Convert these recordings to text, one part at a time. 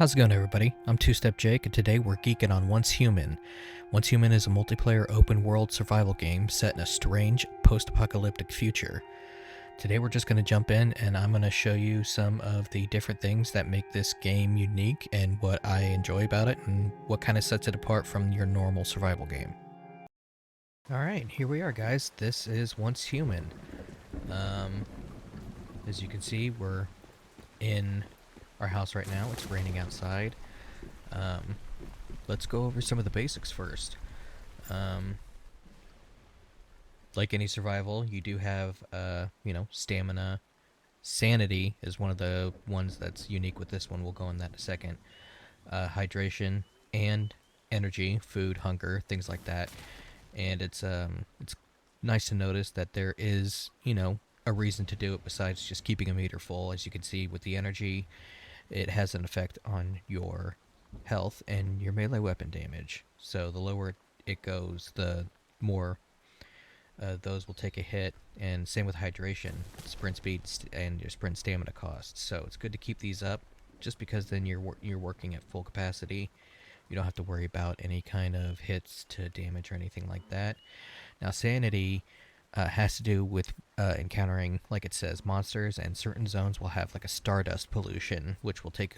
How's it going, everybody? I'm Two Step Jake, and today we're geeking on Once Human. Once Human is a multiplayer open-world survival game set in a strange, post-apocalyptic future. Today we're just going to jump in, and I'm going to show you some of the different things that make this game unique and what I enjoy about it, and what kind of sets it apart from your normal survival game. Alright, here we are, guys. This is Once Human. As you can see, we're in our house right now. It's raining outside. Let's go over some of the basics first. Like any survival, you do have, stamina. Sanity is one of the ones that's unique with this one. We'll go on that in a second. Hydration and energy, food, hunger, things like that. And it's nice to notice that there is, a reason to do it besides just keeping a meter full. As you can see with the energy, it has an effect on your health and your melee weapon damage. So the lower it goes, the more those will take a hit. And same with hydration, sprint speed, and your sprint stamina costs. So it's good to keep these up, just because then you're working at full capacity. You don't have to worry about any kind of hits to damage or anything like that. Now, sanity has to do with encountering, like it says, monsters, and certain zones will have like a stardust pollution, which will take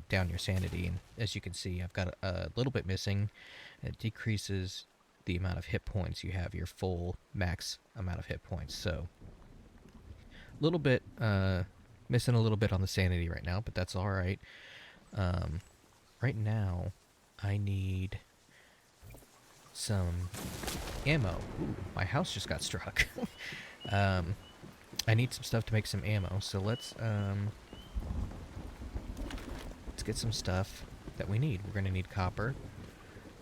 down your sanity. And as you can see, I've got a little bit missing. It decreases the amount of hit points you have, your full max amount of hit points. So, a little bit missing a little bit on the sanity right now, but that's all right. Right now, I need some ammo. Ooh, my house just got struck. I need some stuff to make some ammo, so let's get some stuff that we need. We're gonna need copper,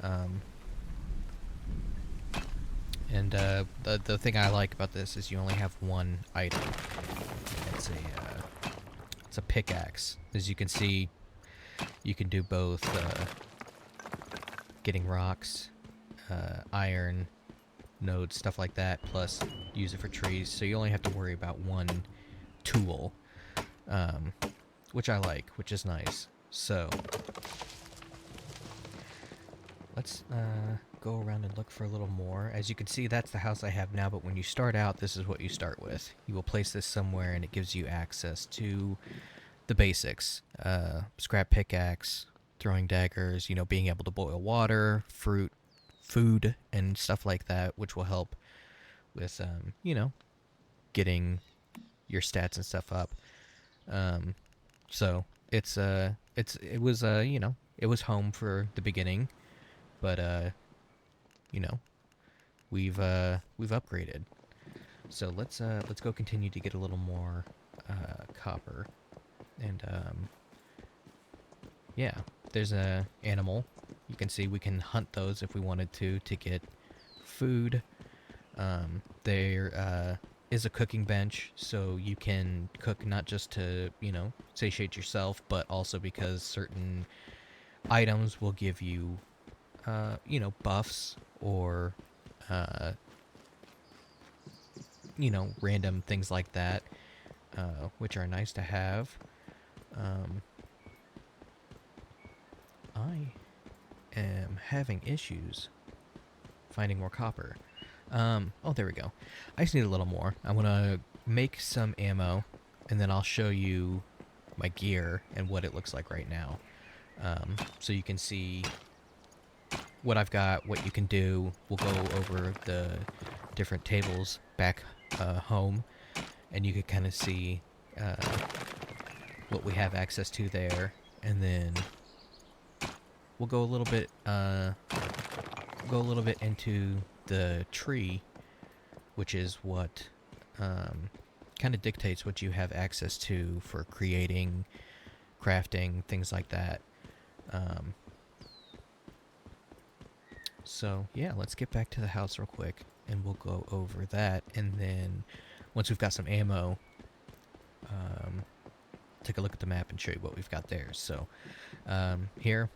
and the thing I like about this is you only have one item. It's a pickaxe. As you can see, you can do both getting rocks, iron, nodes, stuff like that, plus use it for trees. So you only have to worry about one tool, which I like, which is nice. So let's go around and look for a little more. As you can see, that's the house I have now, but when you start out, this is what you start with. You will place this somewhere, and it gives you access to the basics. Scrap pickaxe, throwing daggers, being able to boil water, food, and stuff like that, which will help with, getting your stats and stuff up. So it was home for the beginning, but we've upgraded. So let's go continue to get a little more copper, and yeah, there's a animal. You can see we can hunt those if we wanted to get food. There is a cooking bench, so you can cook not just to, satiate yourself, but also because certain items will give you, buffs or, random things like that, which are nice to have. I am having issues finding more copper. Oh, there we go. I just need a little more. I want to make some ammo, and then I'll show you my gear and what it looks like right now. So you can see what I've got, what you can do. We'll go over the different tables back home, and you can kind of see what we have access to there, and then we'll go a little bit into the tree, which is what kind of dictates what you have access to for creating, crafting, things like that. So yeah, let's get back to the house real quick, and we'll go over that, and then once we've got some ammo, take a look at the map and show you what we've got there. So here,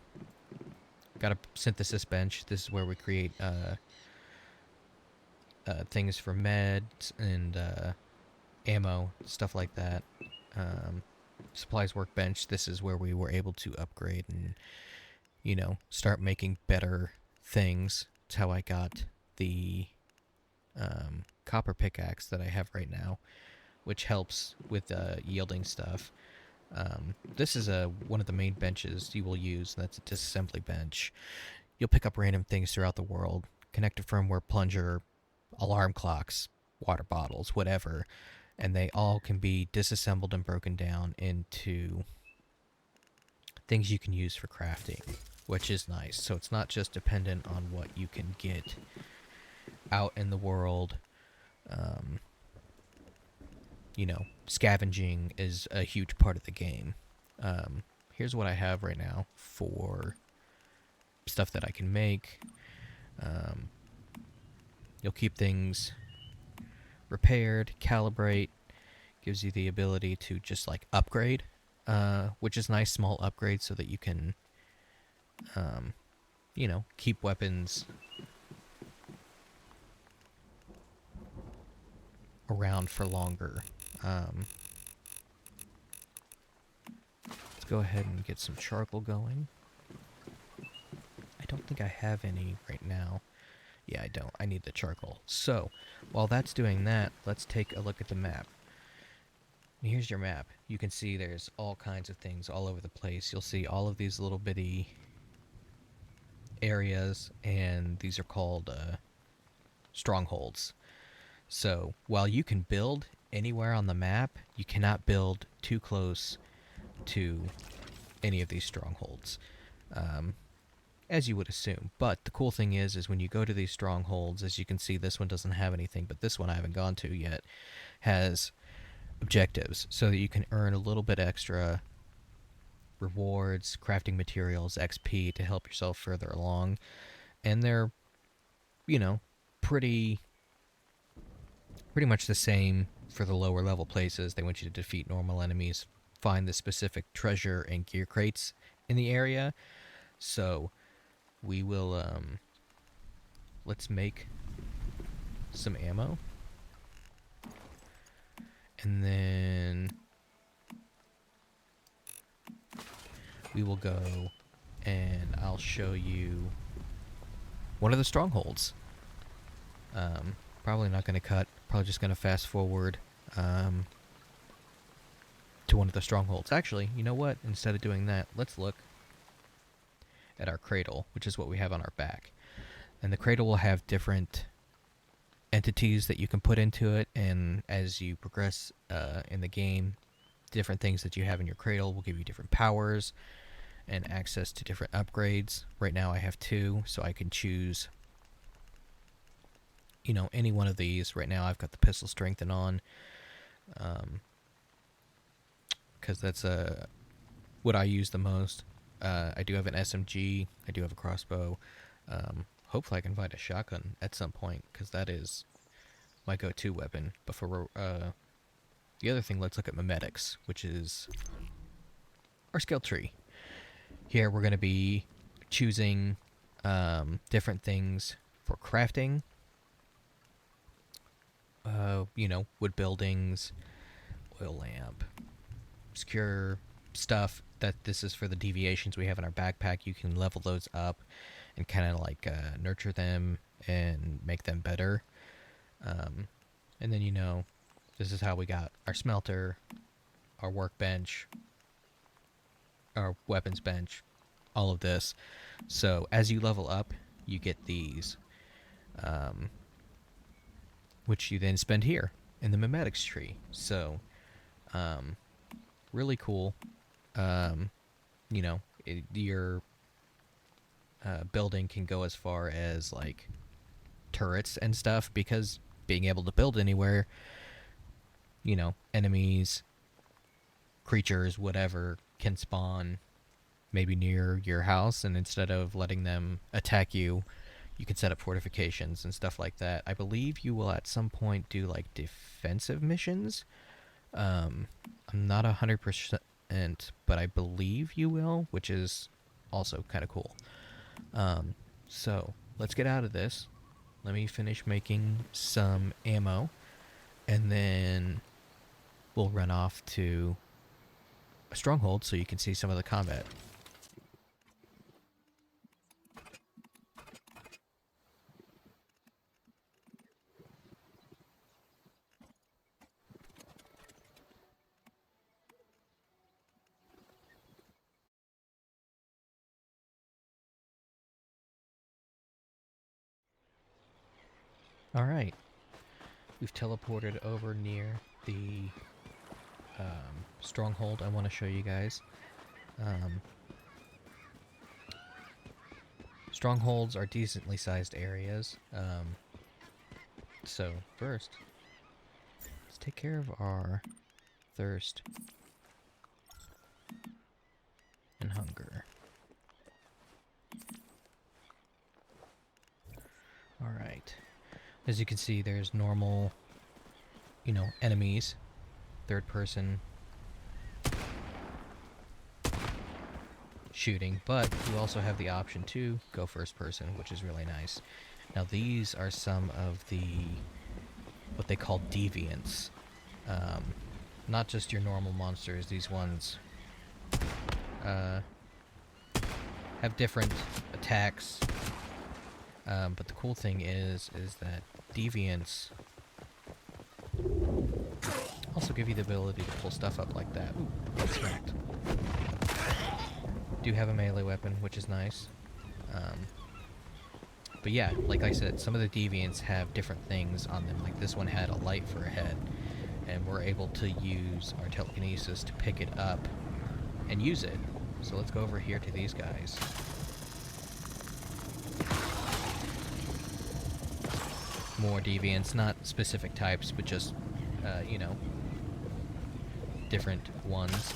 got a synthesis bench. This is where we create things for meds and ammo, stuff like that. supplies workbench, this is where we were able to upgrade and, start making better things. It's how I got the copper pickaxe that I have right now, which helps with yielding stuff. This is one of the main benches you will use, and that's a disassembly bench. You'll pick up random things throughout the world, connect a firmware plunger, alarm clocks, water bottles, whatever, and they all can be disassembled and broken down into things you can use for crafting, which is nice. So it's not just dependent on what you can get out in the world. Scavenging is a huge part of the game. Here's what I have right now for stuff that I can make. You'll keep things repaired, calibrate, gives you the ability to just like upgrade, which is nice, small upgrades so that you can, keep weapons around for longer. Let's go ahead and get some charcoal going. I don't think I have any right now. Yeah, I don't. I need the charcoal. So, while that's doing that, let's take a look at the map. Here's your map. You can see there's all kinds of things all over the place. You'll see all of these little bitty areas, and these are called strongholds. So, while you can build anywhere on the map, you cannot build too close to any of these strongholds. As you would assume. But the cool thing is when you go to these strongholds, as you can see, this one doesn't have anything, but this one I haven't gone to yet, has objectives, so that you can earn a little bit extra rewards, crafting materials, XP to help yourself further along. And they're, pretty much the same for the lower level places. They want you to defeat normal enemies, find the specific treasure and gear crates in the area. So we will, let's make some ammo. And then we will go and I'll show you one of the strongholds. Probably not going to cut, probably just going to fast forward to one of the strongholds. Actually, you know what? Instead of doing that, let's look at our cradle, which is what we have on our back. And the cradle will have different entities that you can put into it, and as you progress in the game, different things that you have in your cradle will give you different powers and access to different upgrades. Right now I have 2, so I can choose any one of these. Right now I've got the pistol strengthen on, because that's what I use the most. I do have an SMG, I do have a crossbow. Hopefully I can find a shotgun at some point, because that is my go-to weapon. But for the other thing, let's look at mimetics, which is our skill tree. Here we're going to be choosing different things for crafting. Wood buildings, oil lamp, obscure stuff. That this is for the deviations we have in our backpack. You can level those up and kind of like nurture them and make them better. And then this is how we got our smelter, our workbench, our weapons bench, all of this. So as you level up, you get these, which you then spend here in the mimetics tree. So really cool. Your building can go as far as like turrets and stuff, because being able to build anywhere, enemies, creatures, whatever, can spawn maybe near your house, and instead of letting them attack you, you can set up fortifications and stuff like that. I believe you will at some point do like defensive missions. I'm not 100%, but I believe you will, which is also kind of cool. So let's get out of this. Let me finish making some ammo, and then we'll run off to a stronghold so you can see some of the combat. Alright, we've teleported over near the stronghold I want to show you guys. Strongholds are decently sized areas. So first, let's take care of our thirst and hunger. Alright. As you can see, there's normal, enemies. Third person shooting, but you also have the option to go first person, which is really nice. Now these are some of the what they call deviants. Not just your normal monsters. These ones have different attacks. But the cool thing is that deviants also give you the ability to pull stuff up like that. Ooh, get smacked. Do have a melee weapon, which is nice. But yeah, like I said, some of the deviants have different things on them. Like this one had a light for a head, and we're able to use our telekinesis to pick it up and use it. So let's go over here to these guys. More deviants, not specific types, but just, different ones.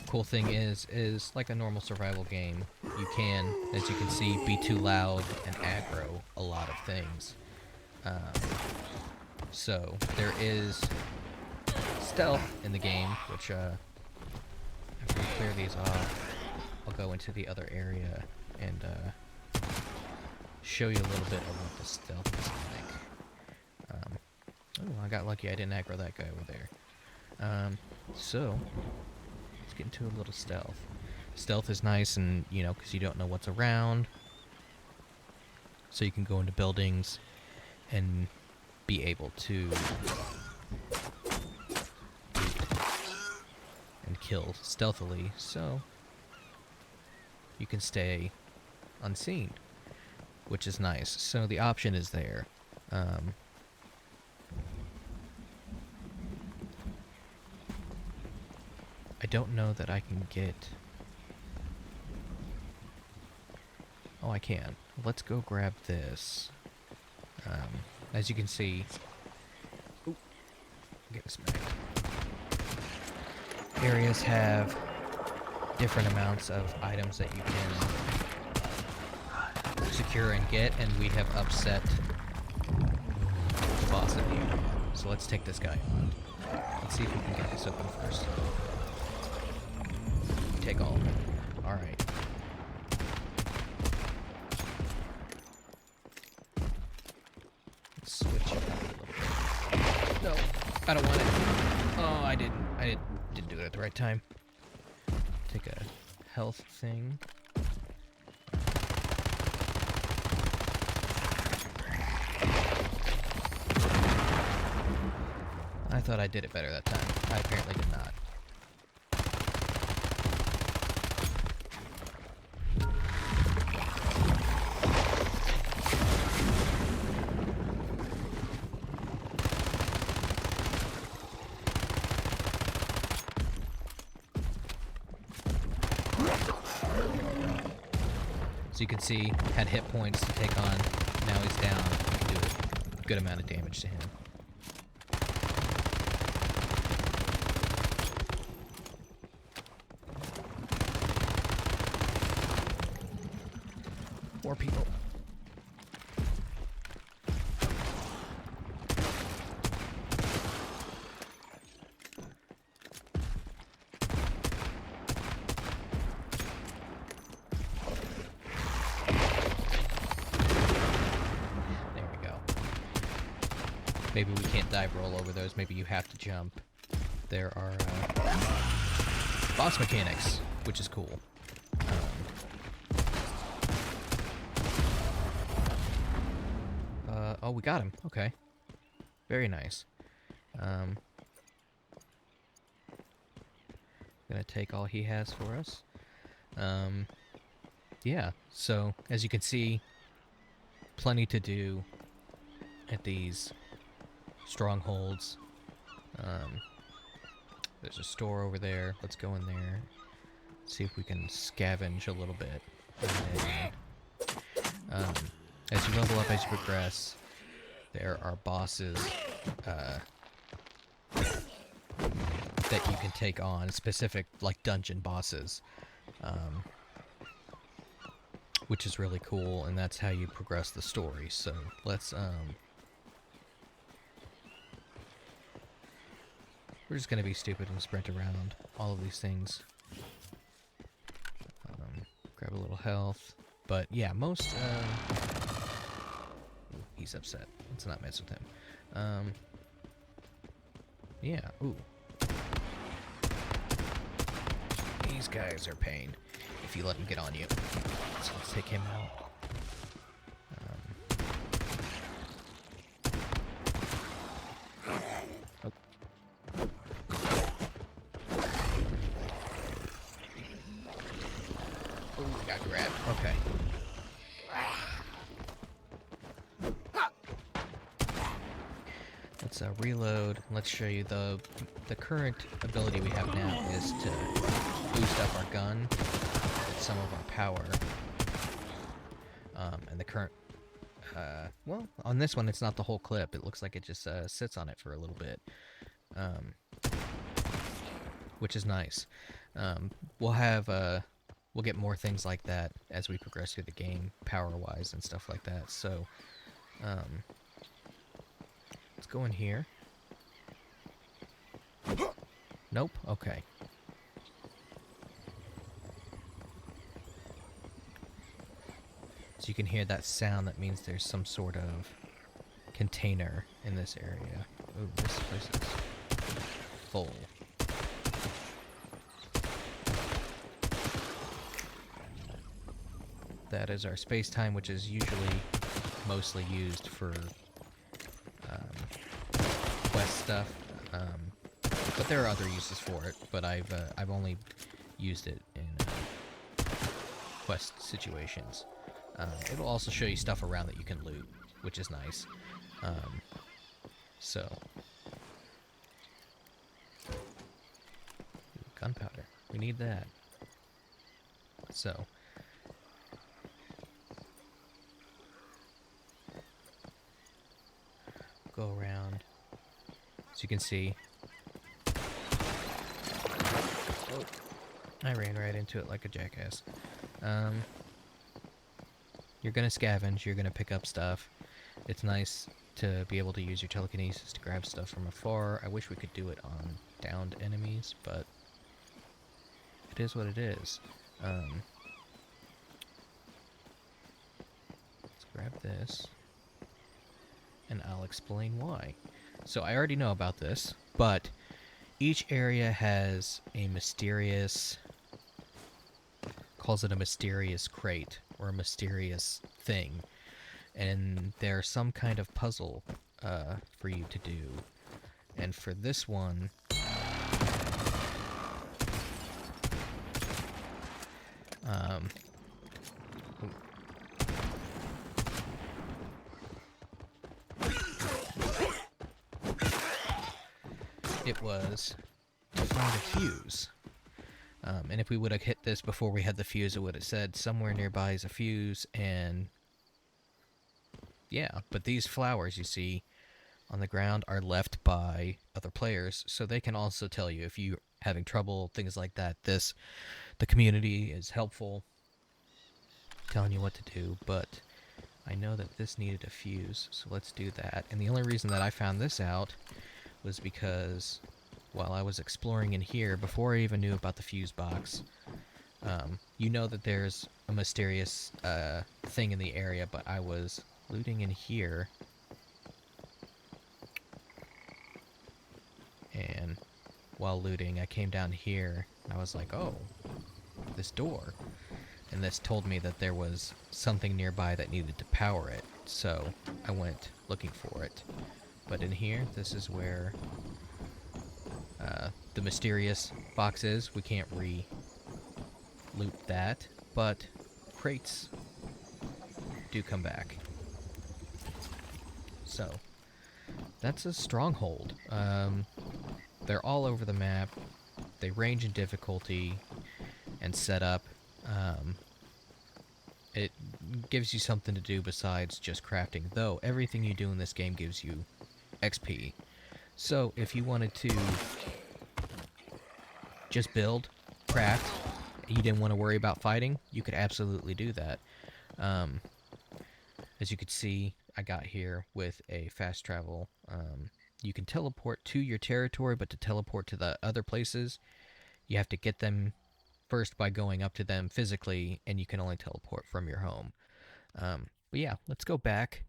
Cool thing is like a normal survival game, you can, as you can see, be too loud and aggro a lot of things. So there is stealth in the game, which after we clear these off, I'll go into the other area and show you a little bit of what the stealth is like. Oh, I got lucky I didn't aggro that guy over there. So let's get into a little stealth. Stealth is nice, and because you don't know what's around, so you can go into buildings and be able to and kill stealthily, so you can stay unseen, which is nice. So the option is there. I don't know that I can get... Oh, I can. Let's go grab this. As you can see... Ooh, get smacked. Areas have different amounts of items that you can secure and get, and we have upset the boss of the area. So let's take this guy on. Let's see if we can get this open first. Take all of it. Alright. Let's switch it up a little bit. No, I don't want it. Oh, I didn't do it at the right time. Take a health thing. I thought I did it better that time. I apparently did not. So you can see, had hit points to take on, now he's down. I can do a good amount of damage to him. More people. Maybe we can't dive roll over those. Maybe you have to jump. There are boss mechanics, which is cool. Oh, we got him. Okay. Very nice. Gonna take all he has for us. Yeah, so as you can see, plenty to do at these strongholds. There's a store over there. Let's go in there. See if we can scavenge a little bit. And then, as you level up, as you progress, there are bosses that you can take on, specific like dungeon bosses, which is really cool, and that's how you progress the story. So let's we're just gonna be stupid and sprint around all of these things. Grab a little health, but yeah, most ooh, he's upset. Let's not mess with him. Yeah. Ooh. These guys are pain if you let them get on you. So let's take him out. Oh. Oh, got grabbed. Okay. Let's reload. Let's show you the current ability we have now is to boost up our gun with some of our power. And the current, well, on this one it's not the whole clip. It looks like it just sits on it for a little bit, which is nice. We'll have we'll get more things like that as we progress through the game, power-wise and stuff like that. So, let's go in here. Nope. Okay. So you can hear that sound. That means there's some sort of container in this area. Ooh, this place is full. That is our space-time, which is usually mostly used for quest stuff. But there are other uses for it, but I've only used it in quest situations. It'll also show you stuff around that you can loot, which is nice. So, gunpowder. We need that. So, go around. As you can see, oh, I ran right into it like a jackass. You're gonna scavenge, you're gonna pick up stuff. It's nice to be able to use your telekinesis to grab stuff from afar. I wish we could do it on downed enemies, but it is what it is. Let's grab this, and I'll explain why. So I already know about this, but each area has a mysterious, calls it a mysterious crate or a mysterious thing, and there's some kind of puzzle for you to do. And for this one, it was to find a fuse. And if we would have hit this before we had the fuse, it would have said somewhere nearby is a fuse, and yeah, but these flowers you see on the ground are left by other players, so they can also tell you if you're having trouble, things like that. The community is helpful, telling you what to do, but I know that this needed a fuse, so let's do that. And the only reason that I found this out was because while I was exploring in here, before I even knew about the fuse box, you know that there's a mysterious thing in the area, but I was looting in here, while looting, I came down here, and I was like, oh, this door. And this told me that there was something nearby that needed to power it, so I went looking for it. But in here, this is where the mysterious box is. We can't re-loot that, but crates do come back. So, that's a stronghold. They're all over the map. They range in difficulty and setup. It gives you something to do besides just crafting, though everything you do in this game gives you XP. So if you wanted to just build, craft, and you didn't want to worry about fighting, you could absolutely do that. As you can see, I got here with a fast travel. You can teleport to your territory, but to teleport to the other places, you have to get them first by going up to them physically, and you can only teleport from your home. But yeah, let's go back.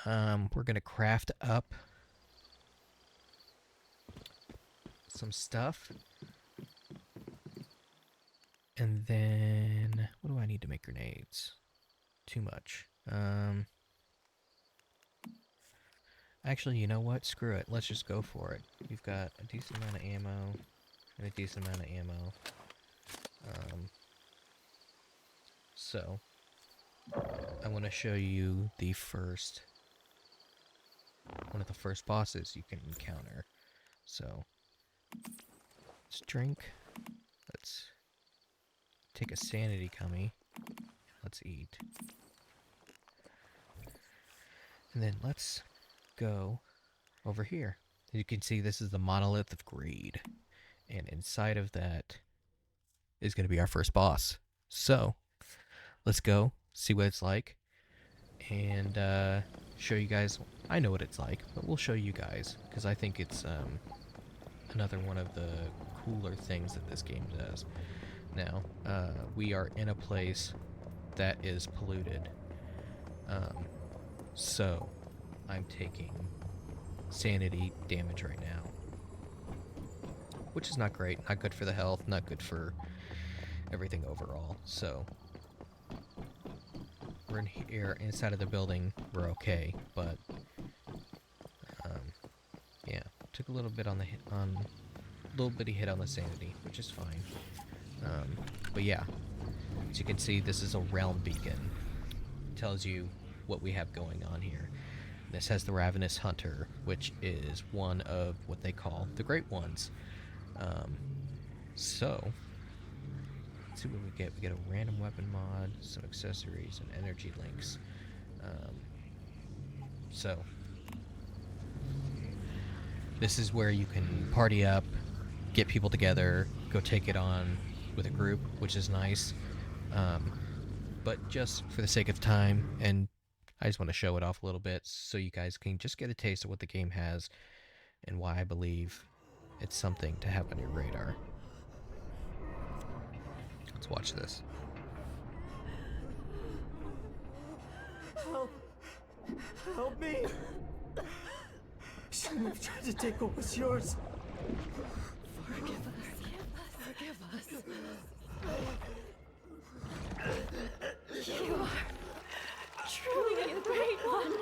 We're going to craft up some stuff. And then, what do I need to make grenades? Too much. Actually, you know what? Screw it. Let's just go for it. We've got a decent amount of ammo and a decent amount of ammo. So, I want to show you the first, one of the first bosses you can encounter. So, let's drink. Let's take a sanity cummy. Let's eat. And then let's go over here. As you can see, this is the Monolith of Greed. And inside of that is going to be our first boss. So, let's go, see what it's like, and show you guys. I know what it's like, but we'll show you guys, because I think it's another one of the cooler things that this game does. Now, we are in a place that is polluted. So, I'm taking sanity damage right now, which is not great, not good for the health, not good for everything overall. So, we're in here inside of the building, we're okay, but yeah, took a little bit on the hit, little bitty hit on the sanity, which is fine. But yeah, as you can see, this is a realm beacon. It tells you what we have going on here. This has the Ravenous Hunter, which is one of what they call the Great Ones. So, let's see what we get. We get a random weapon mod, some accessories, and energy links. So, this is where you can party up, get people together, go take it on with a group, which is nice. But just for the sake of time, and I just want to show it off a little bit so you guys can just get a taste of what the game has and why I believe it's something to have on your radar. Let's watch this. Help! Help me! Shouldn't have tried to take what was yours. Forgive us. Forgive us. You are truly a great one.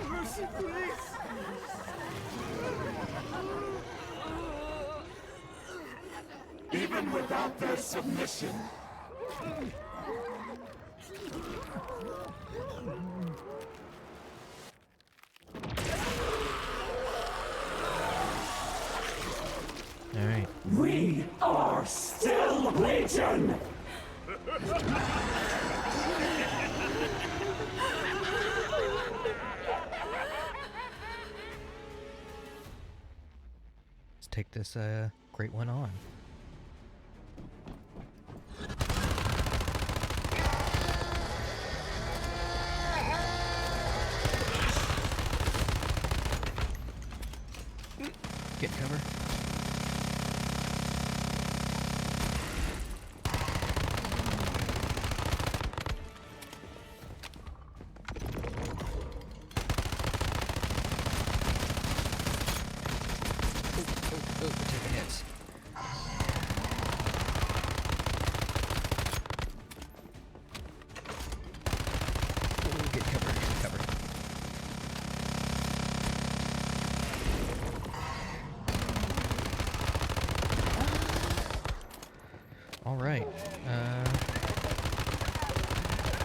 Mercy, please! Even without their submission. All right. We are still Legion! Let's take this great one on. Get cover. we're taking hits. Ooh, get covered, get covered. Alright.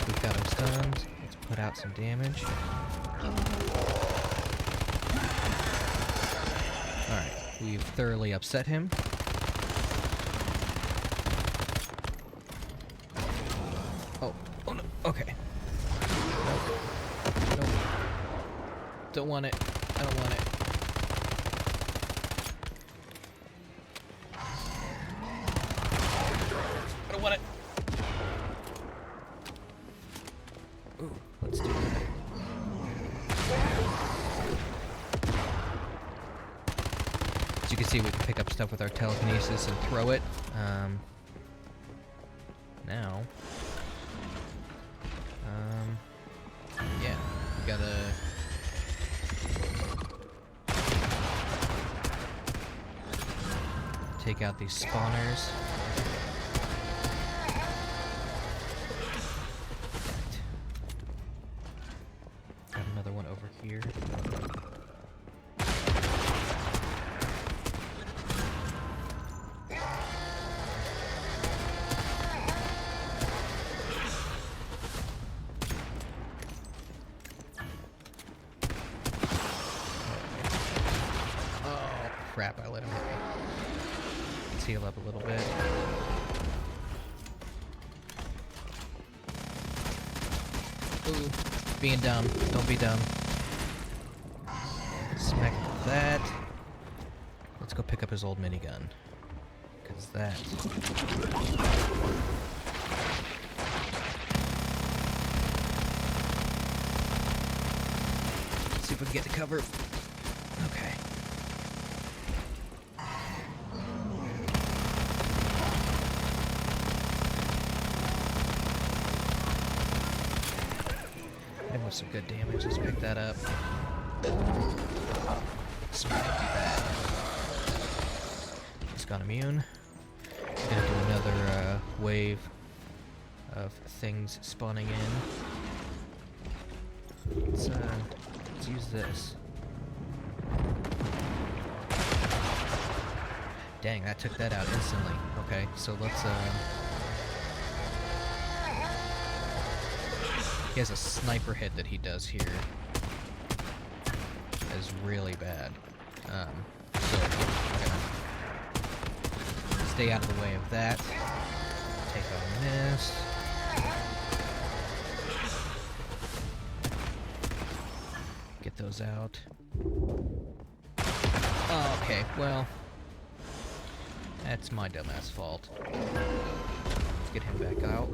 We've got him stunned. Let's put out some damage. Alright. We've thoroughly upset him. Oh. Oh no. Okay. Nope. Nope. Don't want it. I don't want it. I don't want it. Ooh, let's do that. As you can see, we can pick up stuff with our telekinesis and throw it. Now, yeah, we gotta take out these spawners. Got another one over here. Crap, I let him hit me. Let's heal up a little bit. Ooh, being dumb. Don't be dumb. Smack that. Let's go pick up his old minigun. Because that... Let's see if we can get to cover. Okay. That was some good damage. Let's pick that up. Smack that. It's gone immune. Gonna do another wave of things spawning in. Let's use this. Dang, that took that out instantly. Okay, so let's he has a sniper hit that he does here. That is really bad. So we're gonna stay out of the way of that. Take on this. Get those out. Oh, okay, well, that's my dumbass fault. Let's get him back out.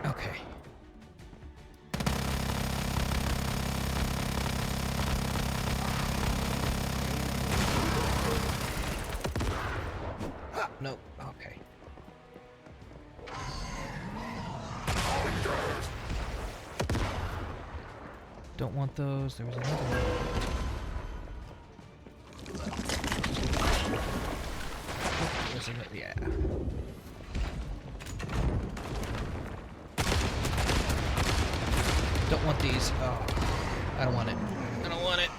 Okay. Nope. Okay. Don't want those. There was another one. Oh, wasn't it? Yeah. Don't want these. Oh, I don't want it. I don't want it.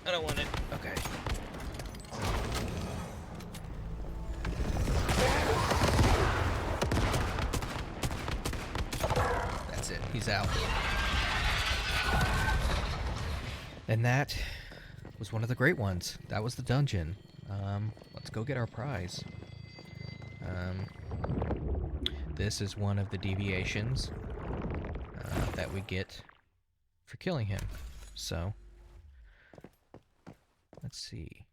I don't want it. Okay. That's it. He's out. And that was one of the great ones. That was the dungeon. Let's go get our prize. This is one of the deviations that we get for killing him. So, let's see.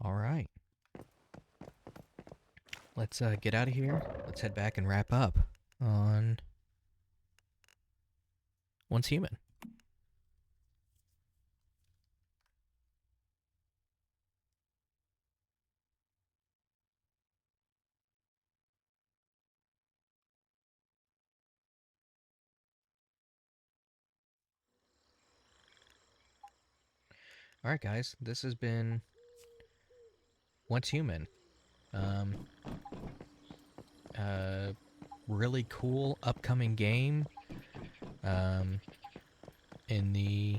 All right. Let's get out of here. Let's head back and wrap up on Once Human. All right, guys, this has been Once Human. Um, uh, really cool upcoming game. Um, in the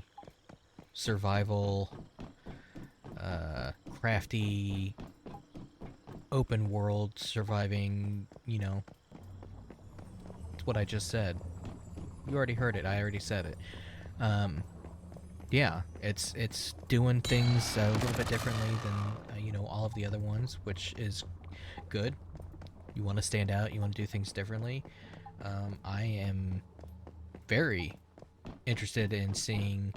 survival, crafty, open world surviving. It's what I just said. You already heard it. I already said it. Um, yeah, it's doing things a little bit differently than all of the other ones, which is good. You want to stand out. You want to do things differently. I am very interested in seeing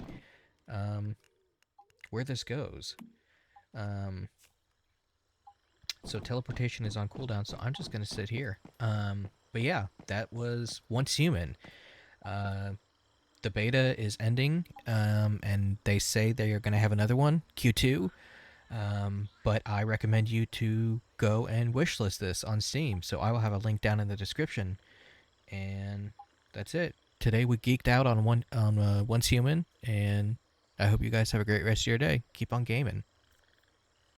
um, where this goes. Um, so teleportation is on cooldown, so I'm just gonna sit here. But yeah, that was Once Human. Uh, the beta is ending, and they say they are gonna have another one, Q2. But I recommend you to go and wishlist this on Steam. So I will have a link down in the description. And that's it. Today we geeked out on Once Human, and I hope you guys have a great rest of your day. Keep on gaming.